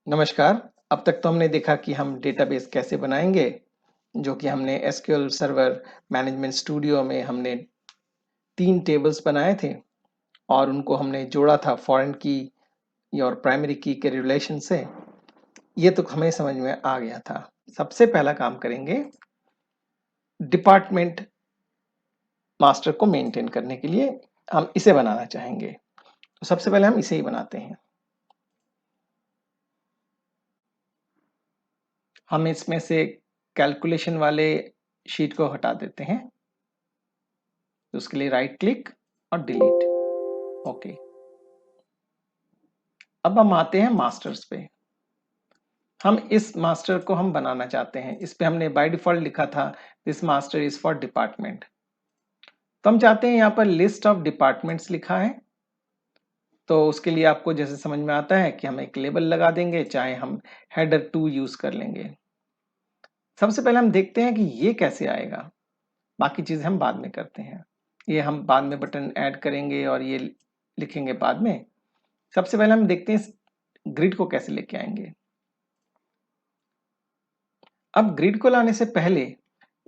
नमस्कार। अब तक तो हमने देखा कि हम डेटाबेस कैसे बनाएंगे, जो कि हमने एसक्यूएल सर्वर मैनेजमेंट स्टूडियो में हमने 3 टेबल्स बनाए थे और उनको हमने जोड़ा था फॉरेन की और प्राइमरी की के रिलेशन से। ये तो हमें समझ में आ गया था। सबसे पहला काम करेंगे डिपार्टमेंट मास्टर को मेंटेन करने के लिए हम इसे बनाना चाहेंगे। तो सबसे पहले हम इसे ही बनाते हैं। हम इसमें से कैलकुलेशन वाले शीट को हटा देते हैं। तो उसके लिए राइट क्लिक और डिलीट। ओके। अब हम आते हैं मास्टर्स पे। हम इस मास्टर को हम बनाना चाहते हैं। इस पे हमने बाय डिफॉल्ट लिखा था this master is for department. तो हम चाहते हैं यहाँ पर लिस्ट ऑफ डिपार्टमेंट्स लिखा है। तो उसके लिए आपको जैसे समझ में आता है कि हम एक लेबल लगा देंगे, चाहे हम हेडर 2 यूज कर लेंगे। सबसे पहले हम देखते हैं कि ये कैसे आएगा। बाकी चीजें हम बाद में करते हैं। ये हम बाद में बटन ऐड करेंगे और ये लिखेंगे बाद में। सबसे पहले हम देखते हैं ग्रिड को कैसे लेके आएंगे। अब ग्रिड को लाने से पहले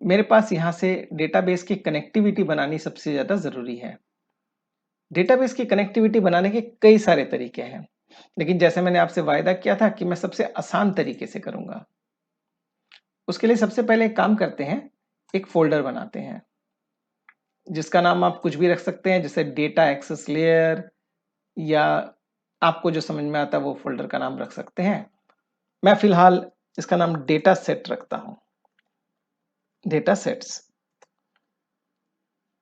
मेरे पास यहां से डेटाबेस की कनेक्टिविटी बनानी सबसे ज्यादा जरूरी है। डेटाबेस की कनेक्टिविटी बनाने के कई सारे तरीके हैं, लेकिन जैसे मैंने आपसे वायदा किया था कि मैं सबसे आसान तरीके से करूंगा। उसके लिए सबसे पहले एक काम करते हैं, एक फोल्डर बनाते हैं जिसका नाम आप कुछ भी रख सकते हैं, जैसे डेटा एक्सेस लेयर, या आपको जो समझ में आता है वो फोल्डर का नाम रख सकते हैं। मैं फिलहाल इसका नाम डेटा सेट रखता हूं, डेटा सेट्स।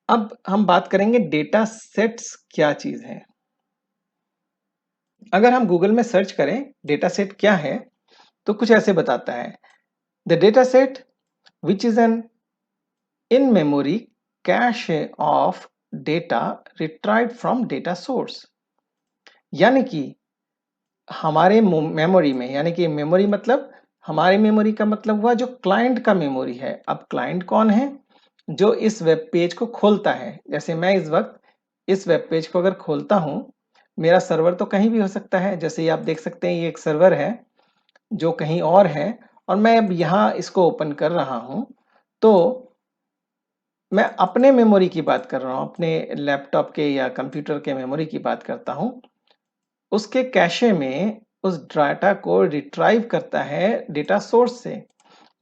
अब हम बात करेंगे डेटा सेट्स क्या चीज है। अगर हम गूगल में सर्च करें डेटा सेट क्या है, तो कुछ ऐसे बताता है, the data set which is an in memory cache of data retrieved from data source. यानी कि हमारे मेमोरी में, यानी कि मेमोरी मतलब हमारे मेमोरी का मतलब हुआ जो क्लाइंट का मेमोरी है। अब क्लाइंट कौन है? जो इस वेब पेज को खोलता है। जैसे मैं इस वक्त इस वेब पेज को अगर खोलता हूं, मेरा सर्वर तो कहीं भी हो सकता है। जैसे ये आप देख सकते हैं, ये एक सर्वर है जो कहीं और है, और मैं अब यहाँ इसको ओपन कर रहा हूं। तो मैं अपने मेमोरी की बात कर रहा हूं, अपने लैपटॉप के या कंप्यूटर के मेमोरी की बात करता हूं। उसके कैशे में उस डाटा को रिट्राइव करता है डेटा सोर्स से।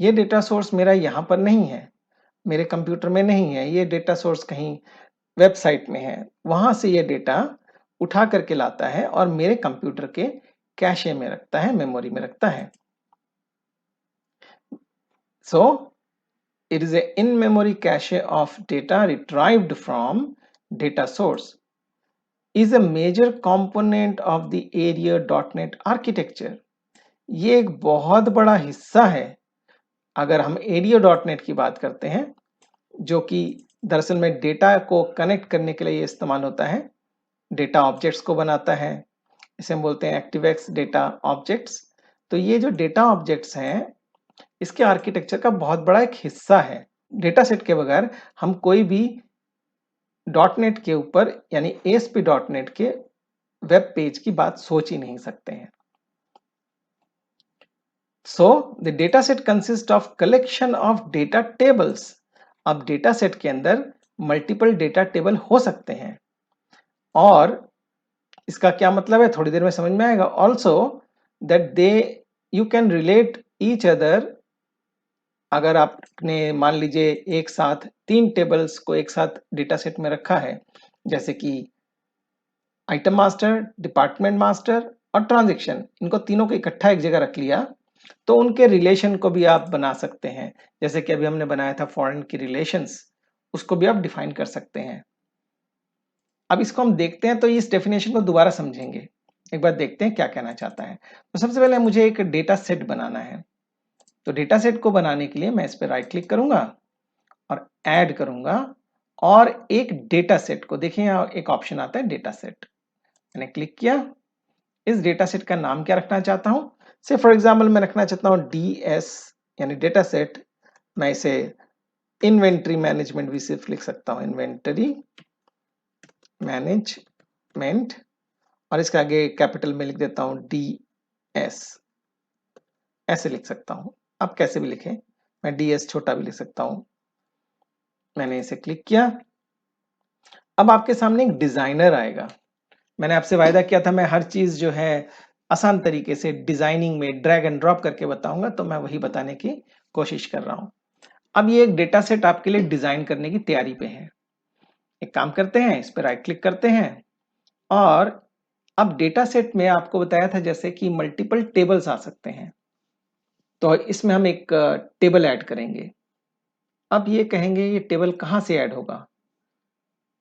ये डेटा सोर्स मेरा यहाँ पर नहीं है, मेरे कंप्यूटर में नहीं है। ये डेटा सोर्स कहीं वेबसाइट में है। वहां से ये डेटा उठा करके लाता है और मेरे कंप्यूटर के कैशे में रखता है, मेमोरी में रखता है। सो it is a in-memory cache of data retrieved from data source is a major component of the area.net architecture। ये एक बहुत बड़ा हिस्सा है अगर हम area.net की बात करते हैं, जो कि दरअसल में डेटा को कनेक्ट करने के लिए इस्तेमाल होता है। डेटा ऑब्जेक्ट्स को बनाता है, इसे हम बोलते हैं एक्टिवेक्स डेटा ऑब्जेक्ट्स। तो ये जो डेटा ऑब्जेक्ट्स हैं, इसके आर्किटेक्चर का बहुत बड़ा एक हिस्सा है। डेटा सेट के बगैर हम कोई भी डॉट नेट के ऊपर, यानी एएसपी डॉट नेट के वेब पेज की बात सोच ही नहीं सकते हैं। So the data set consist of collection of data tables. अब डेटा सेट के अंदर मल्टीपल डेटा टेबल हो सकते हैं, और इसका क्या मतलब है थोड़ी देर में समझ में आएगा। Also that they you can relate each other. अगर आपने मान लीजिए एक साथ 3 टेबल्स को एक साथ डेटा सेट में रखा है, जैसे कि आइटम मास्टर, डिपार्टमेंट मास्टर और ट्रांजैक्शन, इनको तीनों को इकट्ठा एक जगह रख लिया, तो उनके रिलेशन को भी आप बना सकते हैं। जैसे कि अभी हमने बनाया था फॉरेन की रिलेशंस, उसको भी आप डिफाइन कर सकते हैं। अब इसको हम देखते हैं, तो इस डेफिनेशन को दोबारा समझेंगे। एक बार देखते हैं क्या कहना चाहता है। तो सबसे पहले मुझे एक डेटा सेट बनाना है। तो डेटा सेट को बनाने के लिए मैं इस पर राइट क्लिक करूंगा और ऐड करूंगा, और एक डेटा सेट को देखिए, यहाँ एक ऑप्शन आता है डेटा सेट। मैंने क्लिक किया। इस डेटा सेट का नाम क्या रखना चाहता हूं? से फॉर एग्जाम्पल मैं रखना चाहता हूं डीएस, यानी डेटा सेट। मैं इसे इन्वेंट्री मैनेजमेंट भी सिर्फ लिख सकता हूं, इन्वेंटरी मैनेजमेंट, और इसके आगे कैपिटल में लिख देता हूं डीएस। ऐसे लिख सकता हूँ। आप कैसे भी लिखें, मैं ds छोटा भी लिख सकता हूँ। मैंने इसे क्लिक किया। अब आपके सामने एक डिजाइनर आएगा। मैंने आपसे वायदा किया था मैं हर चीज जो है आसान तरीके से डिजाइनिंग में ड्रैग एंड ड्रॉप करके बताऊंगा, तो मैं वही बताने की कोशिश कर रहा हूं। अब ये एक डेटा सेट आपके लिए डिजाइन करने की तैयारी पे है। एक काम करते हैं, इस पर राइट क्लिक करते हैं और अब डेटा सेट में आपको बताया था जैसे कि मल्टीपल टेबल्स आ सकते हैं, तो इसमें हम एक टेबल ऐड करेंगे। अब ये कहेंगे ये टेबल कहाँ से ऐड होगा,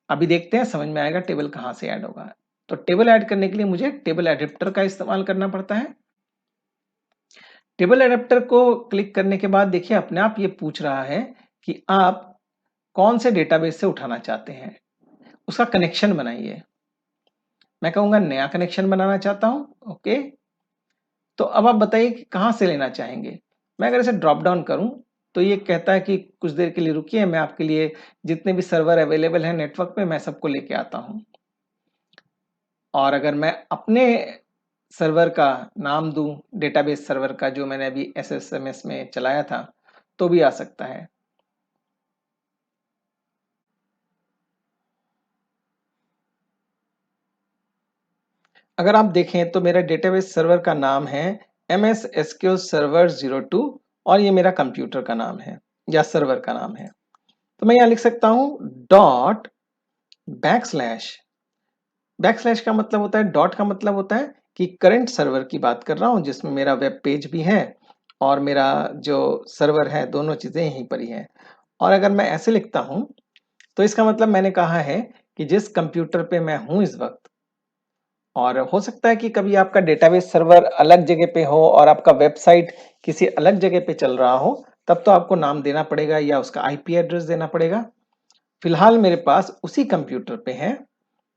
अभी देखते हैं समझ में आएगा टेबल कहाँ से ऐड होगा। तो टेबल ऐड करने के लिए मुझे टेबल एडेप्टर का इस्तेमाल करना पड़ता है। टेबल एडेप्टर को क्लिक करने के बाद देखिए अपने आप ये पूछ रहा है कि आप कौन से डेटाबेस से उठाना चाहते हैं, उसका कनेक्शन बनाइए। मैं कहूंगा नया कनेक्शन बनाना चाहता हूं। ओके, तो अब आप बताइए कि कहाँ से लेना चाहेंगे। मैं अगर इसे ड्रॉप डाउन करूं तो ये कहता है कि कुछ देर के लिए रुकिए, मैं आपके लिए जितने भी सर्वर अवेलेबल हैं नेटवर्क पे मैं सबको लेके आता हूं। और अगर मैं अपने सर्वर का नाम दूं, डेटाबेस सर्वर का जो मैंने अभी एसएसएमएस में चलाया था, तो भी आ सकता है। अगर आप देखें तो मेरा डेटाबेस सर्वर का नाम है MS SQL Server 02 और ये मेरा कंप्यूटर का नाम है या सर्वर का नाम है। तो मैं यहाँ लिख सकता हूँ डॉट बैकस्लैश। बैकस्लैश का मतलब होता है, डॉट का मतलब होता है कि करंट सर्वर की बात कर रहा हूँ जिसमें मेरा वेब पेज भी है और मेरा जो सर्वर है, दोनों चीजें यहीं पर ही है। और अगर मैं ऐसे लिखता हूँ तो इसका मतलब मैंने कहा है कि जिस कंप्यूटर पे मैं हूँ इस वक्त, और हो सकता है कि कभी आपका डेटाबेस सर्वर अलग जगह पे हो और आपका वेबसाइट किसी अलग जगह पे चल रहा हो, तब तो आपको नाम देना पड़ेगा या उसका आईपी एड्रेस देना पड़ेगा। फिलहाल मेरे पास उसी कंप्यूटर पे है,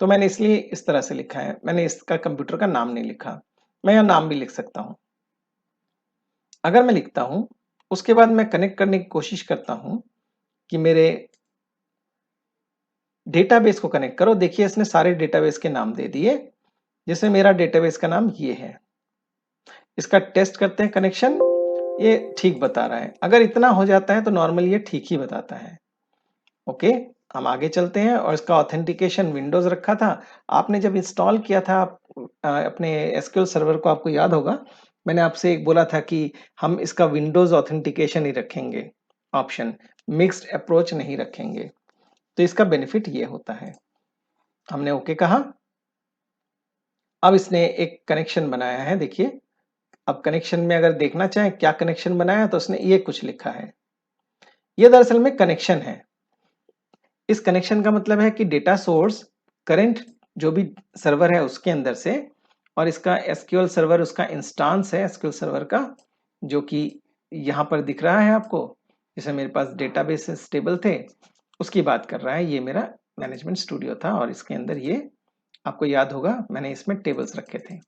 तो मैंने इसलिए इस तरह से लिखा है, मैंने इसका कंप्यूटर का नाम नहीं लिखा। मैं यहाँ नाम भी लिख सकता हूँ। अगर मैं लिखता हूँ उसके बाद मैं कनेक्ट करने की कोशिश करता हूँ कि मेरे डेटाबेस को कनेक्ट करो। देखिए इसने सारे डेटाबेस के नाम दे दिए, जिसमें मेरा डेटाबेस का नाम ये है। इसका टेस्ट करते हैं कनेक्शन, ये ठीक बता रहा है। अगर इतना हो जाता है तो नॉर्मली ये ठीक ही बताता है। ओके, हम आगे चलते हैं और इसका ऑथेंटिकेशन विंडोज रखा था। आपने जब इंस्टॉल किया था अपने एसक्यूएल सर्वर को, आपको याद होगा मैंने आपसे एक बोला था कि हम इसका विंडोज ऑथेंटिकेशन ही रखेंगे ऑप्शन, मिक्स्ड अप्रोच नहीं रखेंगे। तो इसका बेनिफिट ये होता है। हमने ओके कहा। अब इसने एक कनेक्शन बनाया है, देखिए। अब कनेक्शन में अगर देखना चाहें क्या कनेक्शन बनाया तो उसने ये कुछ लिखा है। ये दरअसल में कनेक्शन है। इस कनेक्शन का मतलब है कि डेटा सोर्स करंट जो भी सर्वर है उसके अंदर से, और इसका एसक्यूएल सर्वर उसका इंस्टांस है एसक्यूएल सर्वर का, जो कि यहाँ पर दिख रहा है आपको, जैसे मेरे पास डेटाबेस टेबल थे उसकी बात कर रहा है। ये मेरा मैनेजमेंट स्टूडियो था और इसके अंदर ये आपको याद होगा मैंने इसमें टेबल्स रखे थे।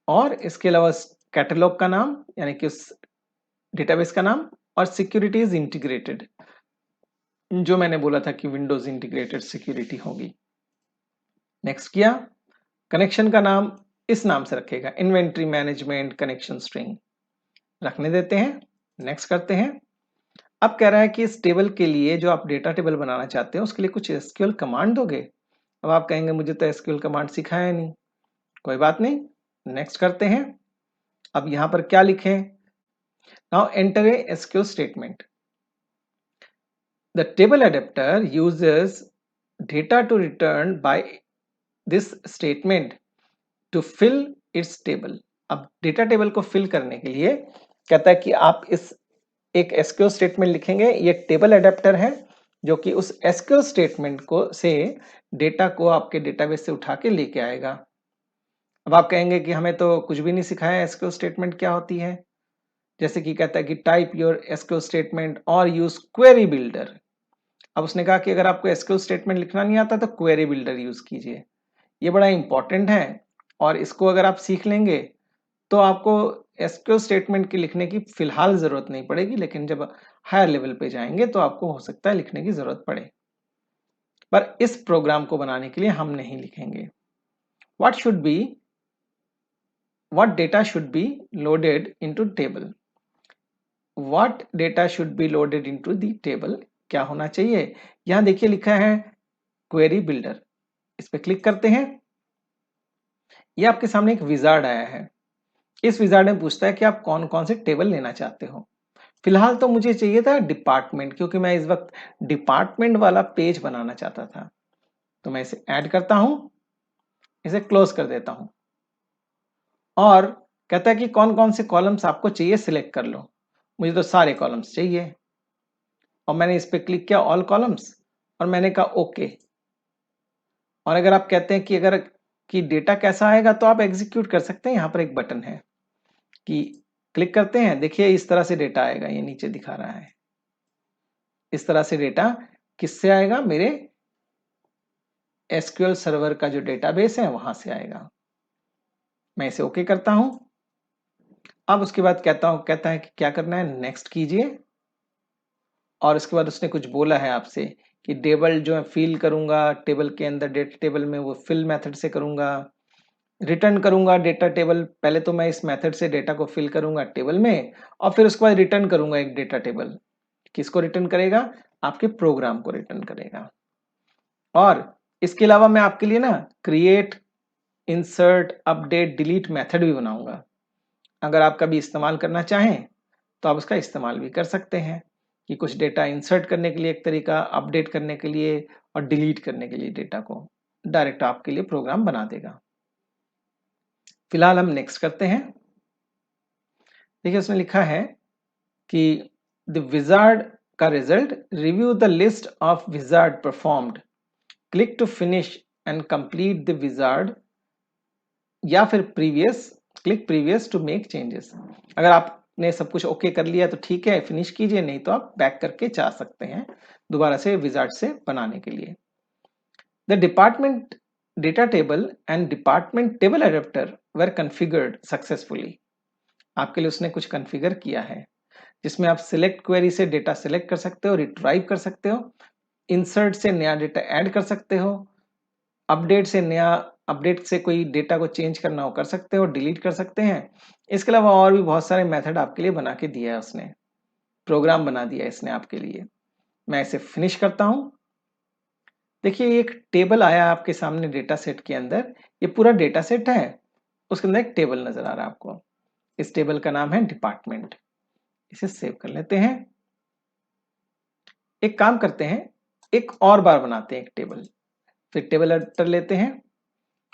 और इसके अलावा कैटलॉग का नाम यानी कि उस डेटाबेस का नाम, और सिक्योरिटी इज इंटीग्रेटेड, जो मैंने बोला था कि विंडोज इंटीग्रेटेड सिक्योरिटी होगी। नेक्स्ट किया। कनेक्शन का नाम इस नाम से रखेगा, इन्वेंट्री मैनेजमेंट कनेक्शन स्ट्रिंग रखने देते हैं। नेक्स्ट करते हैं। अब कह रहा है कि इस टेबल के लिए जो आप डेटा टेबल बनाना चाहते हैं उसके लिए कुछ एसक्यूएल कमांड दोगे। अब आप कहेंगे मुझे तो एसक्यूएल कमांड सिखाया नहीं, कोई बात नहीं, नेक्स्ट करते हैं। अब यहां पर क्या लिखें, now enter a SQL statement. The table adapter uses data to return by this statement to fill its table। अब डेटा टेबल को फिल करने के लिए कहता है कि आप इस एक एसक्यूएल स्टेटमेंट लिखेंगे। ये टेबल एडेप्टर है जो कि उस एसक्यूएल स्टेटमेंट को से डेटा को आपके डेटाबेस से उठा के लेके आएगा। अब आप कहेंगे कि हमें तो कुछ भी नहीं सिखाया एसक्यूएल स्टेटमेंट क्या होती है। जैसे कि कहता है कि टाइप योर एसक्यूएल स्टेटमेंट और यूज क्वेरी बिल्डर। अब उसने कहा कि अगर आपको एसक्यूएल स्टेटमेंट लिखना नहीं आता तो क्वेरी बिल्डर यूज कीजिए। ये बड़ा इंपॉर्टेंट है और इसको अगर आप सीख लेंगे तो आपको एसक्यूएल स्टेटमेंट के लिखने की फिलहाल जरूरत नहीं पड़ेगी, लेकिन जब हायर लेवल पे जाएंगे तो आपको हो सकता है लिखने की जरूरत पड़े। पर इस प्रोग्राम को बनाने के लिए हम नहीं लिखेंगे। what data should be loaded into table? what data should be loaded into the table? क्या होना चाहिए? यहां देखिए लिखा है क्वेरी बिल्डर, इस पे क्लिक करते हैं। ये आपके सामने एक विजार्ड आया है। इस विजार्ड में पूछता है कि आप कौन कौन से टेबल लेना चाहते हो। फिलहाल तो मुझे चाहिए था डिपार्टमेंट, क्योंकि मैं इस वक्त डिपार्टमेंट वाला पेज बनाना चाहता था। तो मैं इसे ऐड करता हूं, इसे क्लोज कर देता हूं और कहता है कि कौन कौन से कॉलम्स आपको चाहिए सिलेक्ट कर लो। मुझे तो सारे कॉलम्स चाहिए और मैंने इस पे क्लिक किया ऑल कॉलम्स और मैंने कहा ओके। और अगर आप कहते हैं कि अगर कि डेटा कैसा आएगा तो आप एग्जीक्यूट कर सकते हैं। यहाँ पर एक बटन है कि क्लिक करते हैं, देखिए इस तरह से डेटा आएगा, ये नीचे दिखा रहा है। इस तरह से डेटा किससे आएगा? मेरे एसक्यूएल सर्वर का जो डेटाबेस है वहां से आएगा। मैं इसे ओके करता हूं। अब उसके बाद कहता है कि क्या करना है, नेक्स्ट कीजिए। और उसके बाद उसने कुछ बोला है आपसे कि टेबल जो है फिल करूंगा, टेबल के अंदर डेटा टेबल में वो फिल मेथड से करूंगा, रिटर्न करूंगा डेटा टेबल। पहले तो मैं इस मेथड से डेटा को फिल करूंगा टेबल में और फिर उसके बाद रिटर्न करूंगा एक डेटा टेबल। किसको रिटर्न करेगा? आपके प्रोग्राम को रिटर्न करेगा। और इसके अलावा मैं आपके लिए ना create, insert, update, delete method भी बनाऊंगा। अगर आप कभी इस्तेमाल करना चाहें तो आप उसका इस्तेमाल भी कर सकते हैं कि कुछ डेटा इंसर्ट करने के लिए एक तरीका, अपडेट करने के लिए और डिलीट करने के लिए डेटा को डायरेक्ट आपके लिए प्रोग्राम बना देगा। फिलहाल हम नेक्स्ट करते हैं। देखिए उसमें लिखा है कि द विजार्ड का result, review the list of wizard performed, click to finish and complete the wizard, या फिर previous, click previous to make changes. अगर आपने सब कुछ ओके कर लिया तो ठीक है, फिनिश कीजिए, नहीं तो आप बैक करके जा सकते हैं दोबारा से विजार्ड से बनाने के लिए। The department data table and department table adapter were configured successfully. आपके लिए उसने कुछ कॉन्फ़िगर किया है जिसमें आप सिलेक्ट क्वेरी से डेटा सिलेक्ट कर सकते हो, रिट्राइव कर सकते हो, इंसर्ट से नया डेटा ऐड कर सकते हो, अपडेट से कोई डेटा को चेंज करना हो कर सकते हो, डिलीट कर सकते हैं। इसके अलावा और भी बहुत सारे मेथड आपके लिए बना के दिया है उसने, प्रोग्राम बना दिया है इसने आपके लिए। मैं इसे फिनिश करता हूं। देखिए एक टेबल आया आपके सामने डेटा सेट के अंदर, ये पूरा डेटा सेट है, उसके अंदर एक टेबल नजर आ रहा है आपको। इस टेबल का नाम है डिपार्टमेंट। इसे सेव कर लेते हैं। एक काम करते हैं, एक और बार बनाते हैं एक टेबल। फिर टेबल एडिटर लेते हैं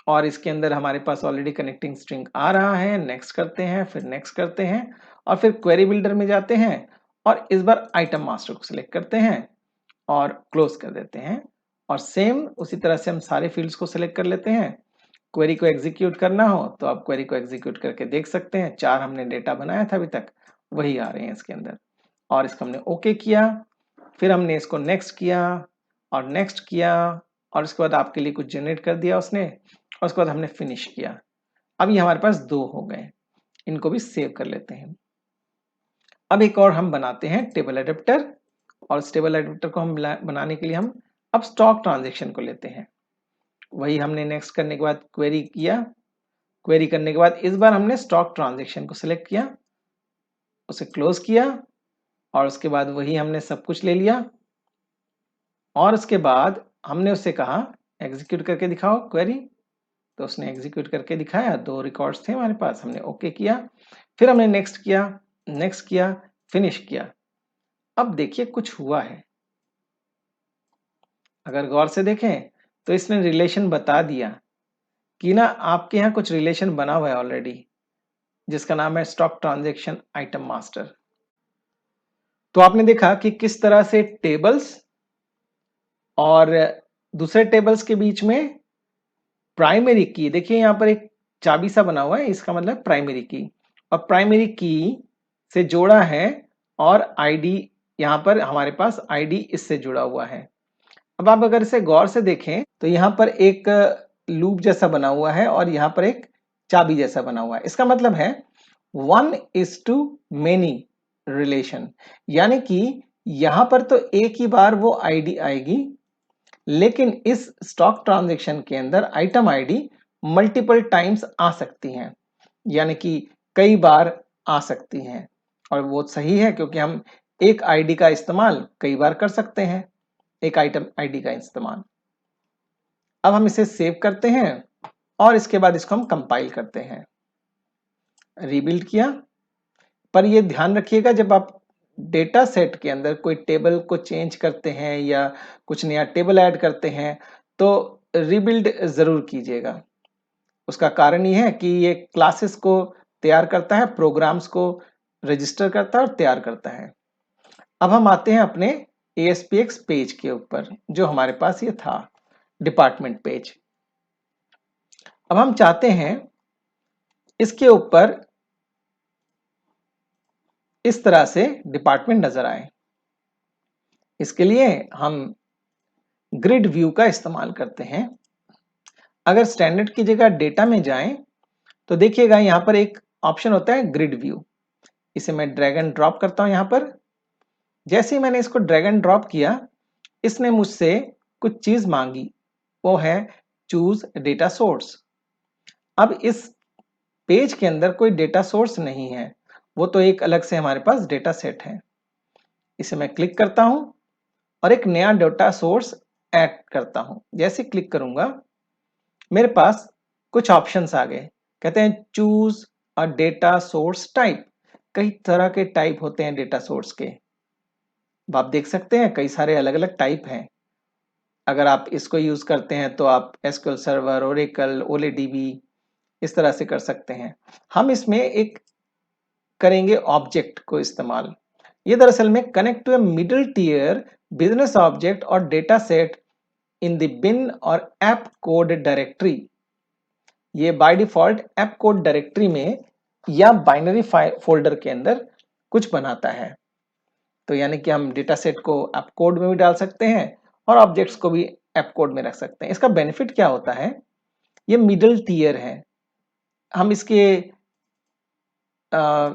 और इसके अंदर हमारे पास ऑलरेडी कनेक्टिंग स्ट्रिंग आ रहा है। नेक्स्ट करते हैं, फिर नेक्स्ट करते हैं और फिर क्वेरी बिल्डर में जाते हैं और इस बार आइटम मास्टर को सिलेक्ट करते हैं और क्लोज कर देते हैं। और सेम उसी तरह से हम सारे फील्ड्स को सिलेक्ट कर लेते हैं। क्वेरी को एग्जीक्यूट करना हो तो आप क्वेरी को एग्जीक्यूट करके देख सकते हैं, 4 हमने डेटा बनाया था अभी तक, वही आ रहे हैं इसके अंदर। और इसको हमने ओके किया, फिर हमने इसको नेक्स्ट किया और नेक्स्ट किया और उसके बाद आपके लिए कुछ जनरेट कर दिया उसने और उसके बाद हमने फिनिश किया। अब ये हमारे पास 2 हो गए, इनको भी सेव कर लेते हैं। अब एक और हम बनाते हैं टेबल एडेप्टर और इस टेबल एडेप्टर को हम बनाने के लिए हम अब स्टॉक ट्रांजेक्शन को लेते हैं। वही हमने नेक्स्ट करने के बाद क्वेरी किया, क्वेरी करने के बाद इस बार हमने स्टॉक ट्रांजेक्शन को सिलेक्ट किया, उसे क्लोज किया और उसके बाद वही हमने सब कुछ ले लिया और उसके बाद हमने उससे कहा एग्जीक्यूट करके दिखाओ क्वेरी। तो उसने एग्जीक्यूट करके दिखाया, 2 रिकॉर्ड्स थे हमारे पास, हमने ओके किया, फिर हमने नेक्स्ट किया, नेक्स्ट किया, फिनिश किया। अब देखिए कुछ हुआ है, अगर गौर से देखें तो इसने रिलेशन बता दिया कि ना आपके यहाँ कुछ रिलेशन बना हुआ है ऑलरेडी, जिसका नाम है स्टॉक ट्रांजेक्शन आइटम मास्टर। तो आपने देखा कि किस तरह से टेबल्स और दूसरे टेबल्स के बीच में प्राइमरी की, देखिए यहाँ पर एक चाबी सा बना हुआ है, इसका मतलब प्राइमरी की, और प्राइमरी की से जोड़ा है और आईडी, यहाँ पर हमारे पास आईडी इससे जुड़ा हुआ है। अब आप अगर इसे गौर से देखें तो यहाँ पर एक लूप जैसा बना हुआ है और यहाँ पर एक चाबी जैसा बना हुआ है। इसका मतलब है 1:many रिलेशन, यानी कि यहाँ पर तो एक ही बार वो आईडी आएगी लेकिन इस स्टॉक ट्रांजैक्शन के अंदर आइटम आईडी मल्टीपल टाइम्स आ सकती हैं, यानी कि कई बार आ सकती हैं। और वो सही है क्योंकि हम एक आईडी का इस्तेमाल कई बार कर सकते हैं, एक आइटम आईडी का इस्तेमाल। अब हम इसे सेव करते हैं और इसके बाद इसको हम कंपाइल करते हैं। रीबिल्ड किया, पर ये ध्यान रखिएगा जब आप डेटा सेट के अंदर कोई टेबल को चेंज करते हैं या कुछ नया टेबल ऐड करते हैं तो रीबिल्ड जरूर कीजिएगा। उसका कारण ये है कि ये क्लासेस को तैयार करता है, प्रोग्राम्स को रजिस्टर करता है और तैयार करता है। अब हम आते हैं अपने ASPX पेज के ऊपर जो हमारे पास ये था, डिपार्टमेंट पेज। अब हम चाहते हैं इसके ऊपर इस तरह से डिपार्टमेंट नजर आए। इसके लिए हम ग्रिड व्यू का इस्तेमाल करते हैं। अगर स्टैंडर्ड की जगह डेटा में जाएं तो देखिएगा यहां पर एक ऑप्शन होता है ग्रिड व्यू। इसे मैं ड्रैग एंड ड्रॉप करता हूं। यहां पर जैसे ही मैंने इसको ड्रैग एंड ड्रॉप किया, इसने मुझसे कुछ चीज मांगी, वो है चूज डेटा सोर्स। अब इस पेज के अंदर कोई डेटा सोर्स नहीं है, वो तो एक अलग से हमारे पास डेटा सेट है। इसे मैं क्लिक करता हूं और एक नया डेटा सोर्स ऐड करता हूं। जैसे क्लिक करूंगा मेरे पास कुछ ऑप्शंस आ गए। कहते हैं choose a data source type. कई तरह के टाइप होते हैं डेटा सोर्स के, आप देख सकते हैं कई सारे अलग अलग टाइप हैं। अगर आप इसको यूज करते हैं तो आप एसक्यूएल सर्वर, ओरेकल, ओलेडीबी इस तरह से कर सकते हैं। हम इसमें एक करेंगे ऑब्जेक्ट को इस्तेमाल। ये दरअसल में connect to a middle tier business object और data set in the bin और ऐप कोड डायरेक्टरी। ये by default app code directory में या बाइनरी फोल्डर के अंदर कुछ बनाता है। तो यानी कि हम डेटा सेट को ऐप कोड में भी डाल सकते हैं और ऑब्जेक्ट्स को भी ऐप कोड में रख सकते हैं। इसका बेनिफिट क्या होता है, ये मिडिल टियर है। हम इसके आ,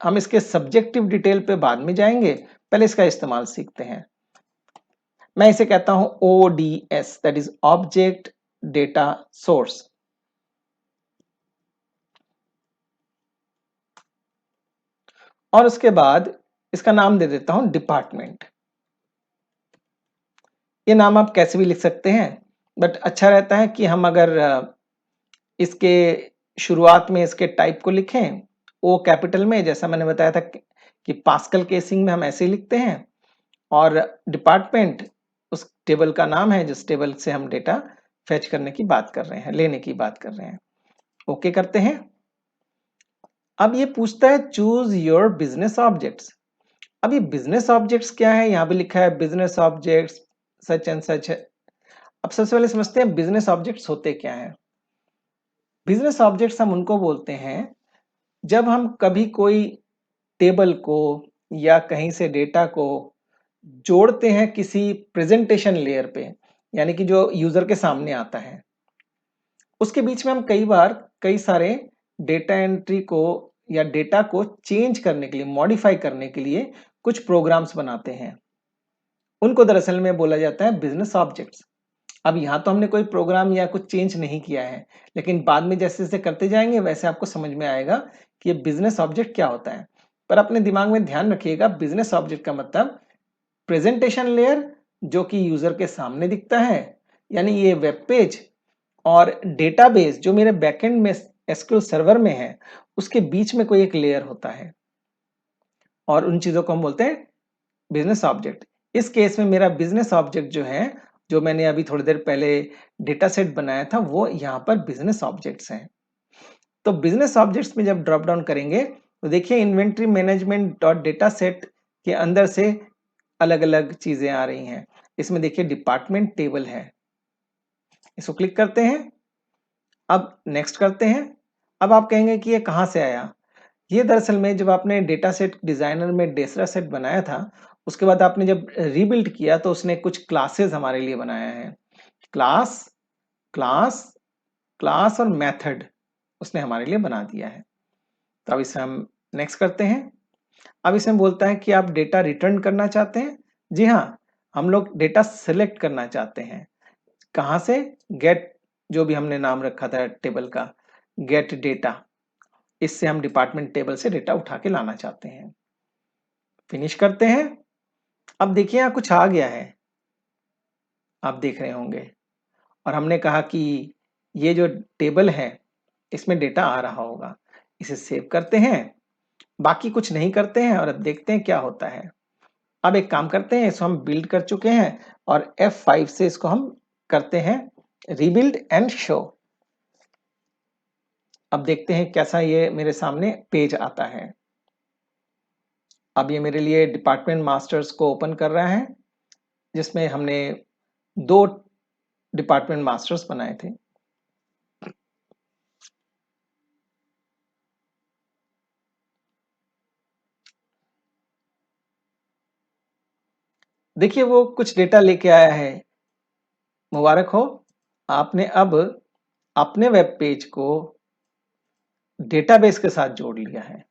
हम इसके सब्जेक्टिव डिटेल पे बाद में जाएंगे, पहले इसका इस्तेमाल सीखते हैं। मैं इसे कहता हूं ODS, that is object data source. और उसके बाद इसका नाम दे देता हूं डिपार्टमेंट। ये नाम आप कैसे भी लिख सकते हैं, बट अच्छा रहता है कि हम अगर इसके शुरुआत में इसके टाइप को लिखें ओ कैपिटल में, जैसा मैंने बताया था कि पास्कल केसिंग में हम ऐसे ही लिखते हैं। और डिपार्टमेंट उस टेबल का नाम है जिस टेबल से हम डेटा फेच करने की बात कर रहे हैं, लेने की बात कर रहे हैं। ओके करते हैं। अब ये पूछता है चूज योर बिजनेस ऑब्जेक्ट्स। अब ये बिजनेस ऑब्जेक्ट्स क्या है, यहाँ पे लिखा है business objects such and such है। अब सबसे पहले समझते हैं बिजनेस ऑब्जेक्ट्स होते क्या हैं। बिजनेस ऑब्जेक्ट्स हम उनको बोलते हैं जब हम कभी कोई टेबल को या कहीं से डेटा को जोड़ते हैं किसी प्रेजेंटेशन लेयर पे, यानी कि जो यूजर के सामने आता है, उसके बीच में हम कई बार कई सारे डेटा एंट्री को या डेटा को चेंज करने के लिए, मॉडिफाई करने के लिए कुछ प्रोग्राम्स बनाते हैं। उनको दरअसल में बोला जाता है बिजनेस ऑब्जेक्ट्स। अब यहाँ तो हमने कोई प्रोग्राम या कुछ चेंज नहीं किया है, लेकिन बाद में जैसे जैसे करते जाएंगे वैसे आपको समझ में आएगा कि ये बिजनेस ऑब्जेक्ट क्या होता है। पर अपने दिमाग में ध्यान रखिएगा, बिजनेस ऑब्जेक्ट का मतलब प्रेजेंटेशन लेयर जो कि यूजर के सामने दिखता है, यानी ये वेब पेज, और डेटाबेस जो मेरे बैकएंड में एसक्यूएल सर्वर में है, उसके बीच में कोई एक लेयर होता है और उन चीजों को हम बोलते हैं बिजनेस ऑब्जेक्ट। इस केस में मेरा बिजनेस ऑब्जेक्ट जो है, जो मैंने अभी थोड़ी देर पहले डेटा सेट बनाया था, वो यहाँ पर बिजनेस ऑब्जेक्ट्स हैं। तो बिजनेस ऑब्जेक्ट्स में जब ड्रॉप डाउन करेंगे तो देखिए inventory management dot data set के अंदर से अलग अलग चीजें आ रही हैं। इसमें देखिए डिपार्टमेंट टेबल है, इसको क्लिक करते हैं। अब नेक्स्ट करते हैं। अब आप कहेंगे कि ये कहाँ से आया। ये दरअसल में जब आपने डेटा सेट डिजाइनर में डेसरा सेट बनाया था, उसके बाद आपने जब रीबिल्ड किया तो उसने कुछ क्लासेस हमारे लिए बनाया है। क्लास, क्लास, क्लास और मेथड उसने हमारे लिए बना दिया है। तो अब इसे हम नेक्स्ट करते हैं। अब इसमें बोलता है कि आप डेटा रिटर्न करना चाहते हैं। जी हाँ, हम लोग डेटा सिलेक्ट करना चाहते हैं। कहाँ से? गेट, जो भी हमने नाम रखा था टेबल का, गेट डेटा, इससे हम डिपार्टमेंट टेबल से डेटा उठा के लाना चाहते हैं। फिनिश करते हैं। अब देखिए यहाँ कुछ आ गया है, आप देख रहे होंगे, और हमने कहा कि ये जो टेबल है इसमें डेटा आ रहा होगा। इसे सेव करते हैं, बाकी कुछ नहीं करते हैं, और अब देखते हैं क्या होता है। अब एक काम करते हैं, इसको हम बिल्ड कर चुके हैं और F5 से इसको हम करते हैं रीबिल्ड एंड शो। अब देखते हैं कैसा ये मेरे सामने पेज आता है। अब ये मेरे लिए डिपार्टमेंट मास्टर्स को ओपन कर रहा है, जिसमें हमने 2 डिपार्टमेंट मास्टर्स बनाए थे। देखिए वो कुछ डेटा लेके आया है। मुबारक हो, आपने अब अपने वेब पेज को डेटाबेस के साथ जोड़ लिया है।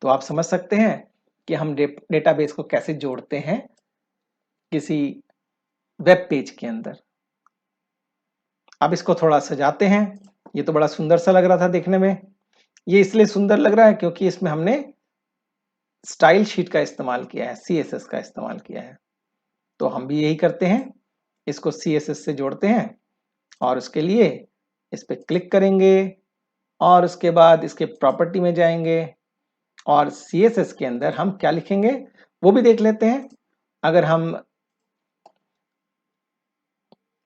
तो आप समझ सकते हैं कि हम डेटाबेस को कैसे जोड़ते हैं किसी वेब पेज के अंदर। अब इसको थोड़ा सजाते हैं। ये तो बड़ा सुंदर सा लग रहा था देखने में। ये इसलिए सुंदर लग रहा है क्योंकि इसमें हमने स्टाइल शीट का इस्तेमाल किया है, CSS का इस्तेमाल किया है। तो हम भी यही करते हैं, इसको CSS से जोड़ते हैं, और उसके लिए इस पे क्लिक करेंगे और उसके बाद इसके प्रॉपर्टी में जाएंगे और CSS के अंदर हम क्या लिखेंगे वो भी देख लेते हैं। अगर हम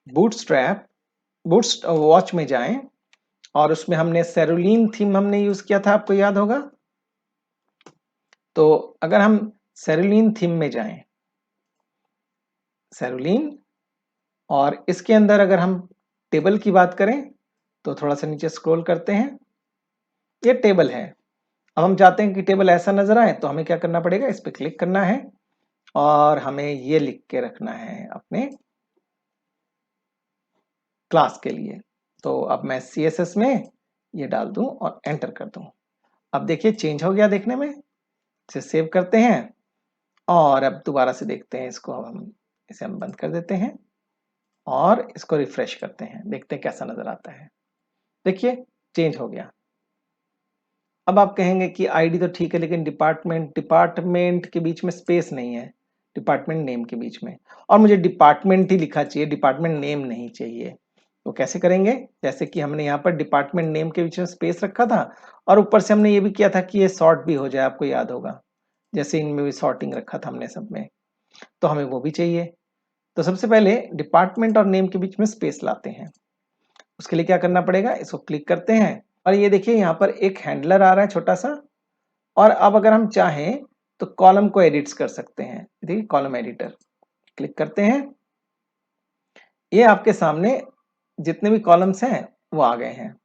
बूट्स वॉच में जाएं और उसमें हमने सेरुलीन थीम हमने यूज किया था, आपको याद होगा। तो अगर हम सेरुलीन थीम में जाएं, सेरुलीन, और इसके अंदर अगर हम टेबल की बात करें तो थोड़ा सा नीचे स्क्रॉल करते हैं, ये टेबल है। अब हम चाहते हैं कि टेबल ऐसा नजर आए, तो हमें क्या करना पड़ेगा, इस पर क्लिक करना है और हमें ये लिख के रखना है अपने क्लास के लिए। तो अब मैं CSS में ये डाल दूं और एंटर कर दूं। अब देखिए चेंज हो गया देखने में। इसे सेव करते हैं और अब दोबारा से देखते हैं इसको। अब हम इसे बंद कर देते हैं और इसको रिफ्रेश करते हैं, देखते हैं कैसा नजर आता है। देखिए चेंज हो गया। अब आप कहेंगे कि आईडी तो ठीक है, लेकिन डिपार्टमेंट के बीच में स्पेस नहीं है, डिपार्टमेंट नेम के बीच में, और मुझे डिपार्टमेंट ही लिखा चाहिए, डिपार्टमेंट नेम नहीं चाहिए। तो कैसे करेंगे? जैसे कि हमने यहाँ पर डिपार्टमेंट नेम के बीच में स्पेस रखा था और ऊपर से हमने ये भी किया था कि ये सॉर्ट भी हो जाए, आपको याद होगा, जैसे इनमें भी सॉर्टिंग रखा था हमने सब में। तो हमें वो भी चाहिए। तो सबसे पहले डिपार्टमेंट और नेम के बीच में स्पेस लाते हैं। उसके लिए क्या करना पड़ेगा, इसको क्लिक करते हैं और ये देखिए यहाँ पर एक हैंडलर आ रहा है छोटा सा। और अब अगर हम चाहें तो कॉलम को एडिट्स कर सकते हैं। देखिए कॉलम एडिटर, क्लिक करते हैं, ये आपके सामने जितने भी कॉलम्स हैं वो आ गए हैं।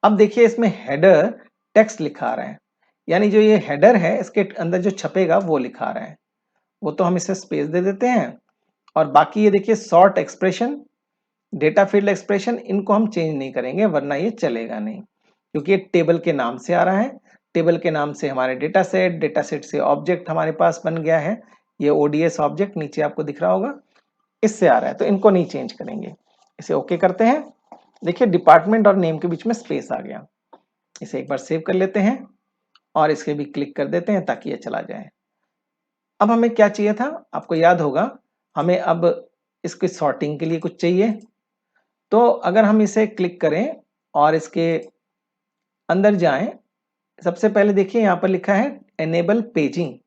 अब देखिए इसमें हेडर टेक्स्ट लिखा आ रहा है, यानी जो ये हेडर है इसके अंदर जो छपेगा वो लिखा रहा है। वो तो हम इसे स्पेस दे देते हैं। और बाकी ये देखिए sort expression, data field expression, इनको हम चेंज नहीं करेंगे वरना ये चलेगा नहीं, क्योंकि ये टेबल के नाम से आ रहा है। टेबल के नाम से हमारे डेटा सेट से ऑब्जेक्ट हमारे पास बन गया है। ये ODS ऑब्जेक्ट नीचे आपको दिख रहा होगा, इससे आ रहा है, तो इनको नहीं चेंज करेंगे। इसे ओके करते हैं। देखिए डिपार्टमेंट और नेम के बीच में स्पेस आ गया। इसे एक बार सेव कर लेते हैं और इसके भी क्लिक कर देते हैं ताकि ये चला जाए। अब हमें क्या चाहिए था, आपको याद होगा, हमें अब इसकी सॉर्टिंग के लिए कुछ चाहिए। तो अगर हम इसे क्लिक करें और इसके अंदर जाएं, सबसे पहले देखिए यहाँ पर लिखा है एनेबल पेजिंग।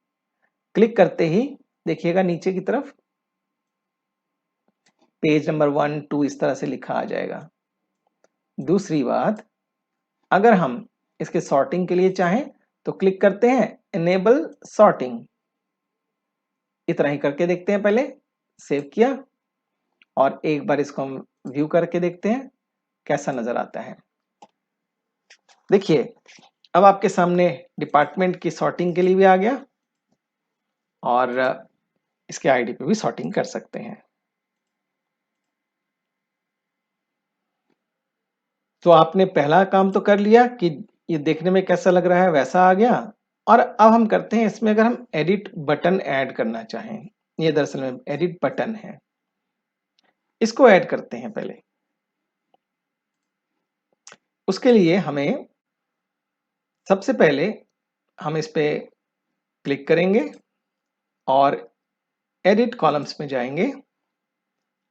क्लिक करते ही देखिएगा नीचे की तरफ पेज नंबर 1, 2 इस तरह से लिखा आ जाएगा। दूसरी बात, अगर हम इसके सॉर्टिंग के लिए चाहें तो क्लिक करते हैं एनेबल सॉर्टिंग। इतना ही करके देखते हैं, पहले सेव किया और एक बार इसको हम व्यू करके देखते हैं कैसा नजर आता है। देखिए अब आपके सामने डिपार्टमेंट की सॉर्टिंग के लिए भी आ गया और इसके आईडी पे भी सॉर्टिंग कर सकते हैं। तो आपने पहला काम तो कर लिया कि ये देखने में कैसा लग रहा है, वैसा आ गया। और अब हम करते हैं इसमें, अगर हम एडिट बटन ऐड करना चाहें ये दरअसल में एडिट बटन है। इसको ऐड करते हैं पहले। उसके लिए हमें सबसे पहले हम इस पे क्लिक करेंगे और एडिट कॉलम्स में जाएंगे।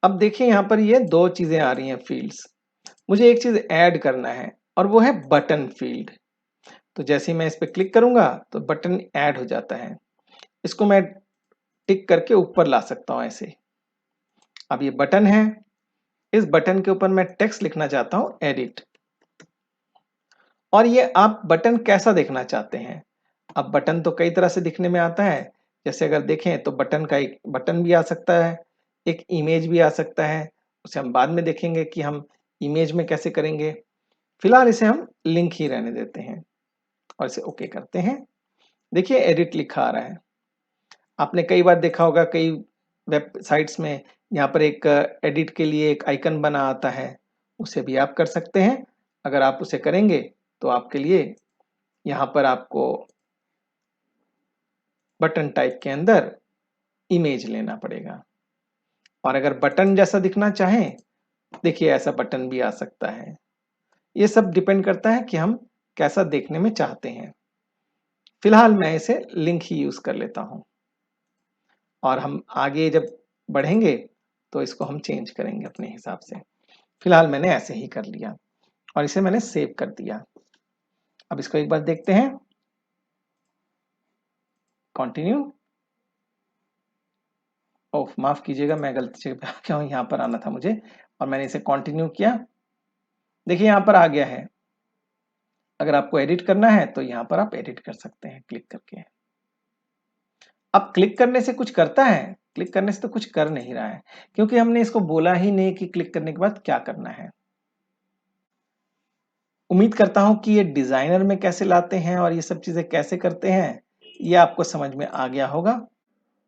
अब देखिए यहाँ पर ये दो चीजें आ रही हैं फील्ड्स। मुझे एक चीज ऐड करना है और वो है बटन फील्ड। तो जैसे ही मैं इस पे क्लिक करूंगा तो बटन ऐड हो जाता है। इसको मैं टिक करके ऊपर ला सकता हूं ऐसे। अब ये बटन है, इस बटन के ऊपर मैं टेक्स्ट लिखना चाहता हूं एडिट। और ये आप बटन कैसा देखना चाहते हैं? अब बटन तो कई तरह से दिखने में आता है। जैसे अगर देखें तो बटन का एक बटन भी आ सकता है, एक इमेज भी आ सकता है। उसे हम बाद में देखेंगे कि हम इमेज में कैसे करेंगे। फिलहाल इसे हम लिंक ही रहने देते हैं और इसे ओके करते हैं। देखिए एडिट लिखा आ रहा है। आपने कई बार देखा होगा कई वेबसाइट्स में यहाँ पर एक एडिट के लिए एक आइकन बना आता है, उसे भी आप कर सकते हैं। अगर आप उसे करेंगे तो आपके लिए यहाँ पर आपको बटन टाइप के अंदर इमेज लेना पड़ेगा। और अगर बटन जैसा दिखना चाहें, देखिए ऐसा बटन भी आ सकता है। ये सब डिपेंड करता है कि हम कैसा देखने में चाहते हैं। फिलहाल मैं इसे लिंक ही यूज कर लेता हूं और हम आगे जब बढ़ेंगे तो इसको हम चेंज करेंगे अपने हिसाब से। फिलहाल मैंने ऐसे ही कर लिया और इसे मैंने सेव कर दिया। अब इसको एक बार देखते हैं। कंटिन्यू। ओह माफ कीजिएगा, मैं गलती से क्यों यहाँ पर आना था मुझे और मैंने इसे कंटिन्यू किया। देखिए यहाँ पर आ गया है। अगर आपको एडिट करना है तो यहाँ पर आप एडिट कर सकते हैं क्लिक करके। अब क्लिक करने से कुछ करता है? क्लिक करने से तो कुछ कर नहीं रहा है, क्योंकि हमने इसको बोला ही नहीं कि क्लिक करने के बाद क्या करना है। उम्मीद करता हूं कि ये डिजाइनर में कैसे लाते हैं और ये सब चीजें कैसे करते हैं, ये आपको समझ में आ गया होगा।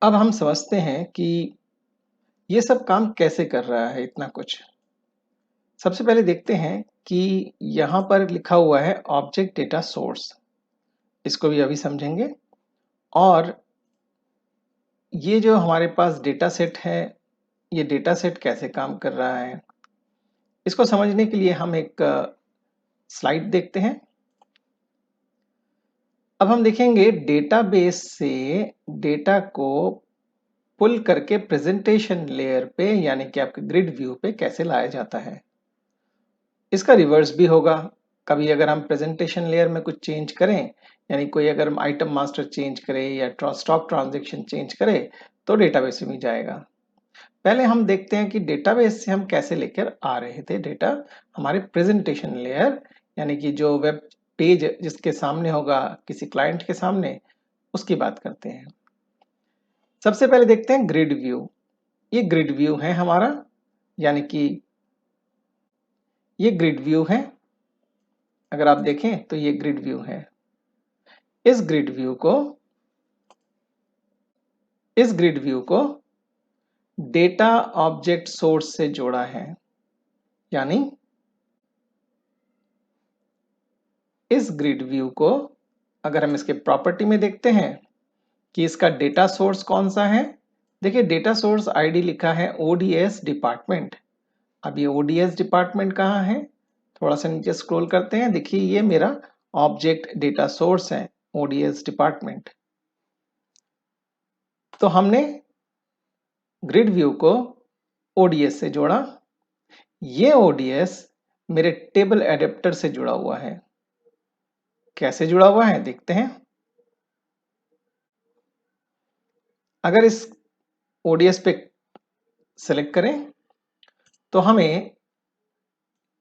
अब हम समझते हैं कि ये सब काम कैसे कर रहा है इतना कुछ। सबसे पहले देखते हैं कि यहाँ पर लिखा हुआ है ऑब्जेक्ट डेटा सोर्स। इसको भी अभी समझेंगे। और ये जो हमारे पास डेटा सेट है, ये डेटा सेट कैसे काम कर रहा है, इसको समझने के लिए हम एक स्लाइड देखते हैं। अब हम देखेंगे डेटाबेस से डेटा को पुल करके प्रेजेंटेशन लेयर पे यानी कि आपके ग्रिड व्यू पे कैसे लाया जाता है। इसका रिवर्स भी होगा। कभी अगर हम प्रेजेंटेशन लेयर में कुछ चेंज करें, यानी कोई अगर हम आइटम मास्टर चेंज करें या स्टॉक ट्रांजैक्शन चेंज करें तो डेटाबेस में जाएगा। पहले हम देखते हैं कि डेटाबेस से हम कैसे लेकर आ रहे थे डेटा हमारे प्रेजेंटेशन लेयर, यानी कि जो वेब पेज जिसके सामने होगा किसी क्लाइंट के सामने, उसकी बात करते हैं। सबसे पहले देखते हैं ग्रिड व्यू। ये ग्रिड व्यू है हमारा, यानी कि ये ग्रिड व्यू है। अगर आप देखें तो ये ग्रिड व्यू है। इस ग्रिड व्यू को इस ग्रिड व्यू को डेटा ऑब्जेक्ट सोर्स से जोड़ा है। यानी इस ग्रिड व्यू को अगर हम इसके प्रॉपर्टी में देखते हैं कि इसका डेटा सोर्स कौन सा है, देखिए डेटा सोर्स आईडी लिखा है ओडीएस डिपार्टमेंट। अब ये ओडीएस डिपार्टमेंट कहाँ है? थोड़ा सा नीचे स्क्रॉल करते हैं, देखिए ये मेरा ऑब्जेक्ट डेटा सोर्स है ओडीएस डिपार्टमेंट। तो हमने ग्रिड व्यू को ओडीएस से जोड़ा। ये ओडीएस मेरे टेबल एडेप्टर से जुड़ा हुआ है। कैसे जुड़ा हुआ है देखते हैं। अगर इस ओडीएस पे सेलेक्ट करें तो हमें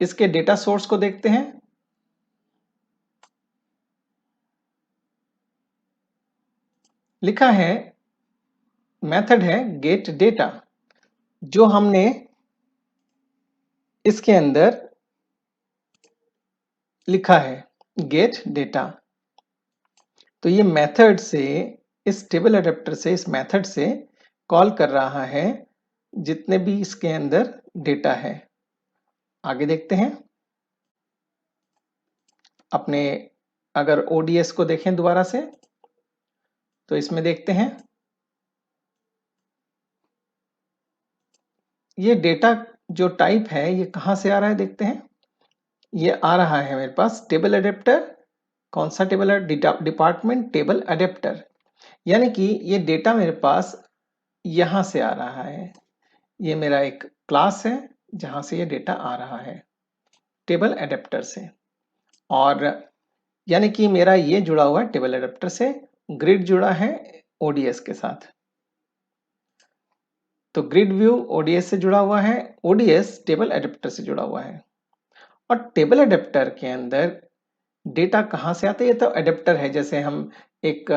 इसके डेटा सोर्स को देखते हैं। लिखा है मेथड है गेट डेटा, जो हमने इसके अंदर लिखा है गेट डेटा। तो ये मेथड से इस टेबल एडेप्टर से इस मेथड से कॉल कर रहा है जितने भी इसके अंदर डेटा है। आगे देखते हैं। अपने अगर ओडीएस को देखें दोबारा से तो इसमें देखते हैं ये डेटा जो टाइप है ये कहाँ से आ रहा है देखते हैं। ये आ रहा है मेरे पास टेबल अडेप्टर। कौन सा टेबल है? Department table adapter. यानी कि ये डेटा मेरे पास यहाँ से आ रहा है। ये मेरा एक क्लास है जहाँ से ये डेटा आ रहा है, टेबल अडेप्टर से। और यानी कि मेरा ये जुड़ा हुआ है टेबल अडेप्टर से, ग्रिड जुड़ा है ओडीएस के साथ। तो ग्रिड व्यू ओडीएस से जुड़ा हुआ है, ओडीएस टेबल अडेप्टर से जुड़ा हुआ है। और टेबल अडेप्टर के अंदर डेटा कहाँ से आता है? ये तो अडेप्टर है। जैसे हम एक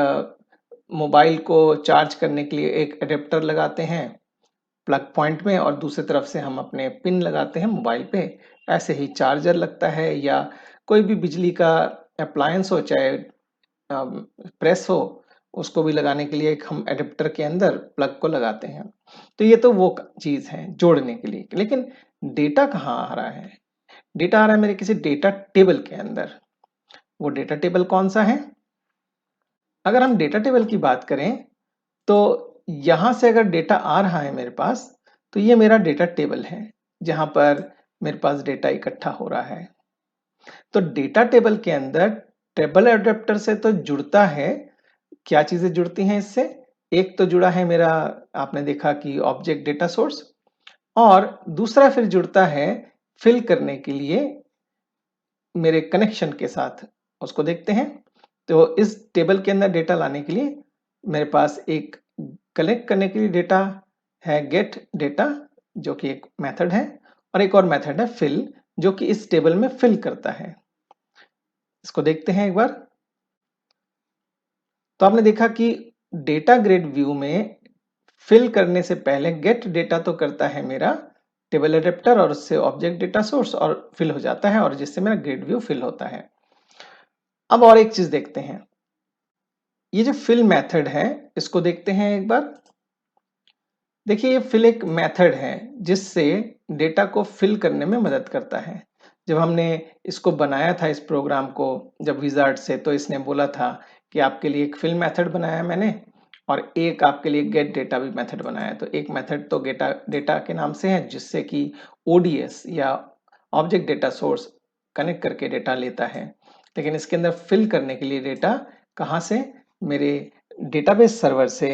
मोबाइल को चार्ज करने के लिए एक अडेप्टर लगाते हैं प्लग पॉइंट में, और दूसरी तरफ से हम अपने पिन लगाते हैं मोबाइल पे। ऐसे ही चार्जर लगता है, या कोई भी बिजली का अप्लायंस हो, चाहे प्रेस हो, उसको भी लगाने के लिए एक हम एडेप्टर के अंदर प्लग को लगाते हैं। तो ये तो वो चीज है जोड़ने के लिए। लेकिन डेटा कहाँ आ रहा है? डेटा आ रहा है मेरे किसी डेटा टेबल के अंदर। वो डेटा टेबल कौन सा है? अगर हम डेटा टेबल की बात करें तो यहां से अगर डेटा आ रहा है मेरे पास, तो ये मेरा डेटा टेबल है जहां पर मेरे पास डेटा इकट्ठा हो रहा है। तो डेटा टेबल के अंदर टेबल एडेप्टर से तो जुड़ता है, क्या चीजें जुड़ती हैं इससे? एक तो जुड़ा है मेरा, आपने देखा कि ऑब्जेक्ट डेटा सोर्स, और दूसरा फिर जुड़ता है फिल करने के लिए मेरे कनेक्शन के साथ। उसको देखते हैं। तो इस टेबल के अंदर डेटा लाने के लिए मेरे पास एक कलेक्ट करने के लिए डेटा है गेट डेटा, जो कि एक मेथड है, और एक और मेथड है फिल, जो कि इस टेबल में फिल करता है। इसको देखते हैं एक बार। तो आपने देखा कि डेटा ग्रिड व्यू में फिल करने से पहले गेट डेटा तो करता है मेरा टेबल एडेप्टर, और उससे ऑब्जेक्ट डेटा सोर्स, और फिल हो जाता है, और जिससे मेरा ग्रिड व्यू फिल होता है। अब और एक चीज देखते हैं, ये जो फिल मेथड है इसको देखते हैं एक बार। देखिए ये फिल एक मेथड है जिससे डेटा को फिल करने में मदद करता है। जब हमने इसको बनाया था इस प्रोग्राम को, जब विजार्ड से, तो इसने बोला था कि आपके लिए एक फिल मेथड बनाया मैंने, और एक आपके लिए गेट डेटा भी मेथड बनाया। तो एक मेथड तो डेटा डेटा के नाम से है, जिससे कि ओडीएस या ऑब्जेक्ट डेटा सोर्स कनेक्ट करके डेटा लेता है। लेकिन इसके अंदर फिल करने के लिए डेटा कहाँ से? मेरे डेटाबेस सर्वर से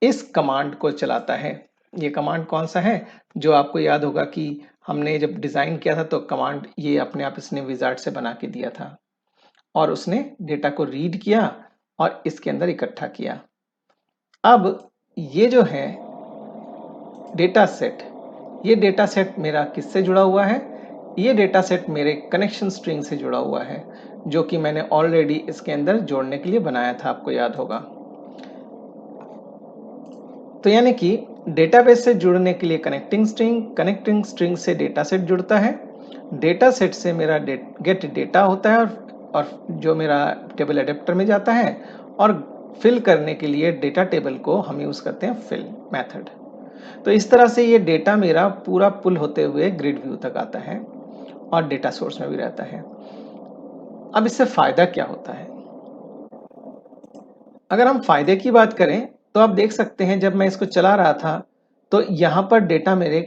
इस कमांड को चलाता है। ये कमांड कौन सा है? जो आपको याद होगा कि हमने जब डिजाइन किया था तो कमांड ये अपने आप इसने विजार्ड से बना के दिया था, और उसने डेटा को रीड किया और इसके अंदर इकट्ठा किया। अब ये जो है डेटा सेट, ये डेटा सेट मेरा किससे जुड़ा हुआ है? ये डेटा सेट मेरे कनेक्शन स्ट्रिंग से जुड़ा हुआ है, जो कि मैंने ऑलरेडी इसके अंदर जोड़ने के लिए बनाया था, आपको याद होगा। तो यानी कि डेटाबेस से जुड़ने के लिए कनेक्टिंग स्ट्रिंग, कनेक्टिंग स्ट्रिंग से डेटा सेट जुड़ता है, डेटा सेट से मेरा गेट डेटा होता है, और जो मेरा टेबल एडेप्टर में जाता है, और फिल करने के लिए डेटा टेबल को हम यूज करते हैं फिल मेथड। तो इस तरह से ये डेटा मेरा पूरा पुल होते हुए ग्रिड व्यू तक आता है, और डेटा सोर्स में भी रहता है। अब इससे फायदा क्या होता है? अगर हम फायदे की बात करें तो आप देख सकते हैं, जब मैं इसको चला रहा था तो यहाँ पर डेटा मेरे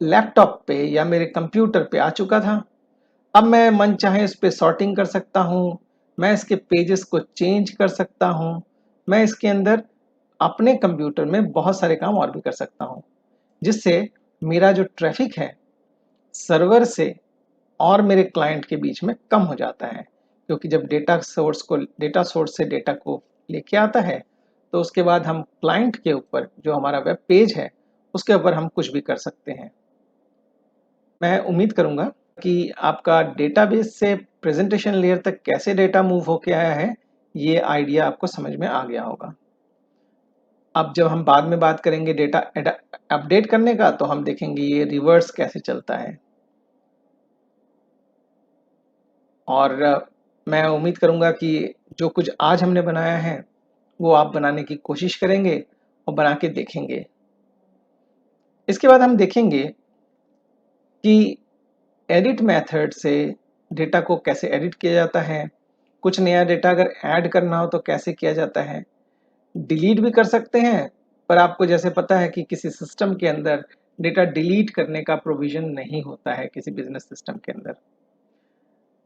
लैपटॉप पे या मेरे कंप्यूटर पे आ चुका था। अब मैं मन चाहे इस पे सॉर्टिंग कर सकता हूँ, मैं इसके पेजेस को चेंज कर सकता हूँ, मैं इसके अंदर अपने कंप्यूटर में बहुत सारे काम और भी कर सकता हूँ, जिससे मेरा जो ट्रैफिक है सर्वर से और मेरे क्लाइंट के बीच में कम हो जाता है। क्योंकि जब डेटा सोर्स से डेटा को लेके आता है, तो उसके बाद हम क्लाइंट के ऊपर जो हमारा वेब पेज है उसके ऊपर हम कुछ भी कर सकते हैं। मैं उम्मीद करूंगा कि आपका डेटाबेस से प्रेजेंटेशन लेयर तक कैसे डेटा मूव होके आया है, ये आइडिया आपको समझ में आ गया होगा। अब जब हम बाद में बात करेंगे डेटा अपडेट करने का, तो हम देखेंगे ये रिवर्स कैसे चलता है। और मैं उम्मीद करूंगा कि जो कुछ आज हमने बनाया है वो आप बनाने की कोशिश करेंगे और बना के देखेंगे। इसके बाद हम देखेंगे कि एडिट मेथड से डेटा को कैसे एडिट किया जाता है, कुछ नया डेटा अगर ऐड करना हो तो कैसे किया जाता है, डिलीट भी कर सकते हैं। पर आपको जैसे पता है कि किसी सिस्टम के अंदर डेटा डिलीट करने का प्रोविजन नहीं होता है किसी बिजनेस सिस्टम के अंदर।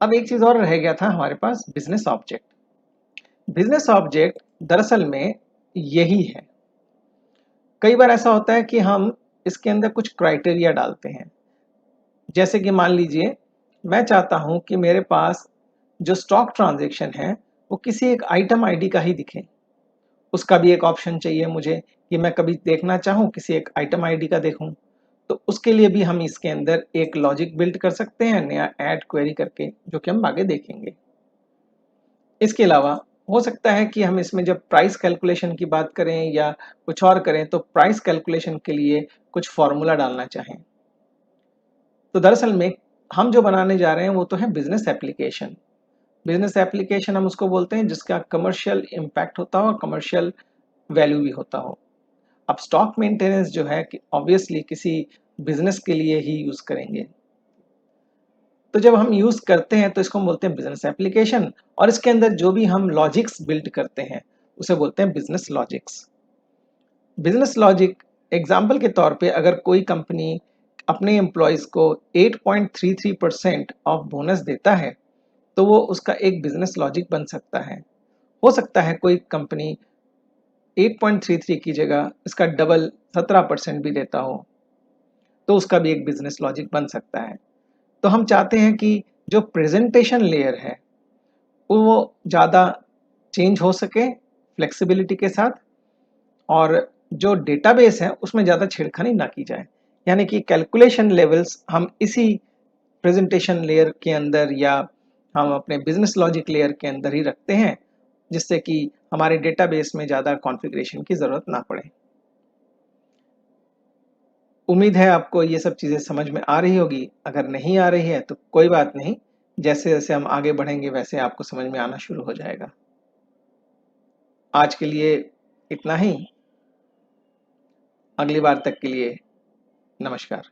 अब एक चीज और रह गया था हमारे पास, बिजनेस ऑब्जेक्ट। बिजनेस ऑब्जेक्ट दरअसल में यही है। कई बार ऐसा होता है कि हम इसके अंदर कुछ क्राइटेरिया डालते हैं, जैसे कि मान लीजिए मैं चाहता हूं कि मेरे पास जो स्टॉक ट्रांजैक्शन है वो किसी एक आइटम आईडी का ही दिखे। उसका भी एक ऑप्शन चाहिए मुझे कि मैं कभी देखना चाहूँ किसी एक आइटम आईडी का देखूँ। तो उसके लिए भी हम इसके अंदर एक लॉजिक बिल्ड कर सकते हैं नया ऐड क्वेरी करके, जो कि हम आगे देखेंगे। इसके अलावा हो सकता है कि हम इसमें जब प्राइस कैलकुलेशन की बात करें या कुछ और करें तो प्राइस कैलकुलेशन के लिए कुछ फॉर्मूला डालना चाहें। तो दरअसल में हम जो बनाने जा रहे हैं वो तो है बिजनेस एप्लीकेशन। बिजनेस एप्लीकेशन हम उसको बोलते हैं जिसका कमर्शियल इम्पैक्ट होता हो और कमर्शियल वैल्यू भी होता हो। अब स्टॉक मेंटेनेंस जो है कि ऑब्वियसली किसी बिजनेस के लिए ही यूज करेंगे। तो जब हम यूज करते हैं तो इसको हम बोलते हैं बिजनेस एप्लीकेशन, और इसके अंदर जो भी हम लॉजिक्स बिल्ड करते हैं उसे बोलते हैं business logics. Business logic example के तौर पे अगर कोई कंपनी अपने एम्प्लॉयज को 8.33% ऑफ बोनस देता है तो वो उसका एक बिजनेस लॉजिक बन सकता है। हो सकता है कोई कंपनी 8.33 की जगह इसका डबल 17% भी देता हो, तो उसका भी एक बिजनेस लॉजिक बन सकता है। तो हम चाहते हैं कि जो प्रेजेंटेशन लेयर है वो ज़्यादा चेंज हो सके फ्लेक्सिबिलिटी के साथ, और जो डेटाबेस है उसमें ज़्यादा छेड़खानी ना की जाए। यानी कि कैलकुलेशन लेवल्स हम इसी प्रेजेंटेशन लेयर के अंदर या हम अपने बिजनेस लॉजिक लेयर के अंदर ही रखते हैं, जिससे कि हमारे डेटाबेस में ज़्यादा कॉन्फ़िगरेशन की ज़रूरत ना पड़े। उम्मीद है आपको ये सब चीज़ें समझ में आ रही होगी। अगर नहीं आ रही है तो कोई बात नहीं, जैसे-जैसे हम आगे बढ़ेंगे वैसे आपको समझ में आना शुरू हो जाएगा। आज के लिए इतना ही। अगली बार तक के लिए नमस्कार।